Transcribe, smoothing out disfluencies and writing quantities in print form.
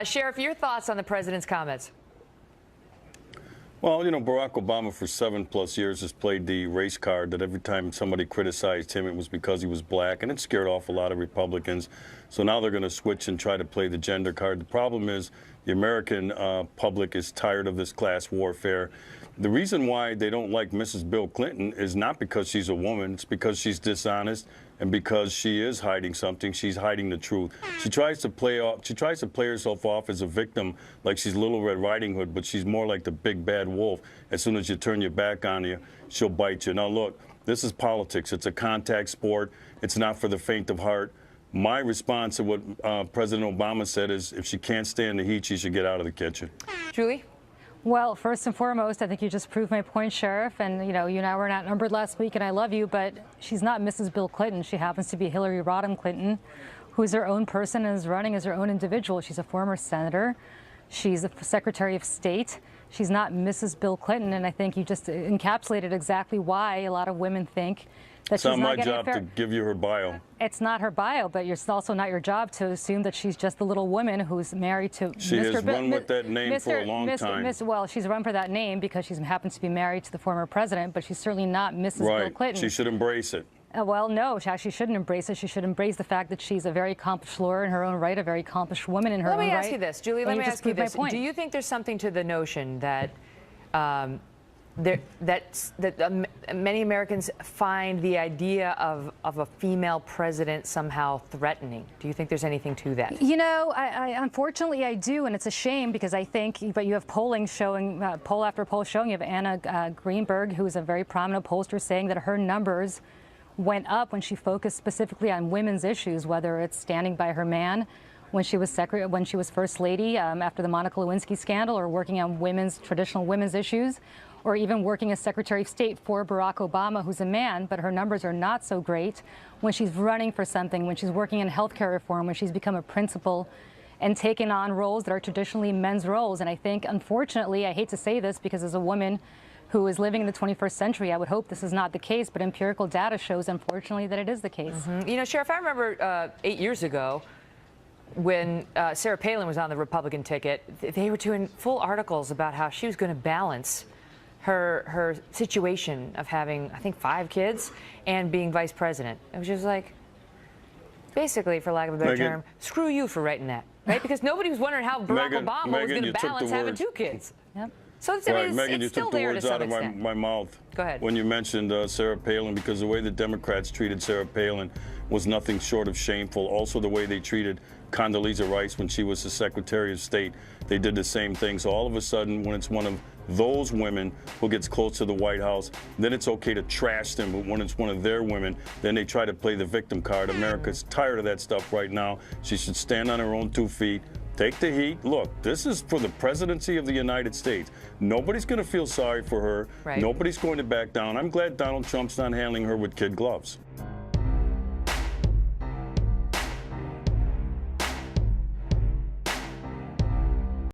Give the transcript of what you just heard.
Sheriff, your thoughts on the president's comments? Well, you know, Barack Obama for 7+ years has played the race card that every time somebody criticized him, it was because he was black, and it scared off a lot of Republicans. So now they're going to switch and try to play the gender card. The problem is the American public is tired of this class warfare. The reason why they don't like Mrs. Bill Clinton is not because she's a woman. It's because she's dishonest and because she is hiding something. She's hiding the truth. She tries to play herself off as a victim, like she's Little Red Riding Hood, but she's more like the big bad wolf. As soon as you turn your back on you, she'll bite you. Now look, this is politics. It's a contact sport. It's not for the faint of heart. My response to what President Obama said is, if she can't stand the heat, she should get out of the kitchen. Julie? Well, first and foremost, I think you just proved my point, Sheriff. And, you and I were not numbered last week, and I love you, but she's not Mrs. Bill Clinton. She happens to be Hillary Rodham Clinton, who's her own person and is running as her own individual. She's a former senator. She's a Secretary of State. She's not Mrs. Bill Clinton, and I think you just encapsulated exactly why a lot of women think that it's not my job to give you her bio. It's not her bio, but it's also not your job to assume that she's just the little woman who's married to She has run with that name for a long time. Well, she's run for that name because she happens to be married to the former president, but she's certainly not Mrs. Bill Clinton. She should embrace it. Well, no, she shouldn't embrace it. She should embrace the fact that she's a very accomplished lawyer in her own right, a very accomplished woman in her own right. Let me ask you this, Julie, let me ask you this. Do you think there's something to the notion that many Americans find the idea of a female president somehow threatening? Do you think there's anything to that? Unfortunately, I do, and it's a shame because I think, but you have polling showing, poll after poll showing, you have Anna Greenberg, who's a very prominent pollster, saying that her numbers went up when she focused specifically on women's issues, whether it's standing by her man when she was First Lady after the Monica Lewinsky scandal, or working on traditional women's issues, or even working as Secretary of State for Barack Obama, who's a man, but her numbers are not so great when she's running for something, when she's working in healthcare reform, when she's become a principal and taken on roles that are traditionally men's roles. And I think, unfortunately, I hate to say this because as a woman who is living in the 21st century, I would hope this is not the case, but empirical data shows, unfortunately, that it is the case. Mm-hmm. You know, Sheriff, I remember 8 years ago, when Sarah Palin was on the Republican ticket, they were doing full articles about how she was going to balance her situation of having, I think, 5 kids and being vice president. It was just like, basically, for lack of a better term, screw you for writing that, right? Because nobody was wondering how Barack Obama was going to balance having 2 kids. Yep. So it's, I mean, Megan, you took the words out of my mouth. Go ahead. When you mentioned Sarah Palin, because the way the Democrats treated Sarah Palin was nothing short of shameful. Also, the way they treated Condoleezza Rice when she was the Secretary of State, they did the same thing. So all of a sudden, when it's one of those women who gets close to the White House, then it's okay to trash them. But when it's one of their women, then they try to play the victim card. America's tired of that stuff right now. She should stand on her own 2 feet. Take the heat. Look, this is for the presidency of the United States. Nobody's going to feel sorry for her. Right. Nobody's going to back down. I'm glad Donald Trump's not handling her with kid gloves.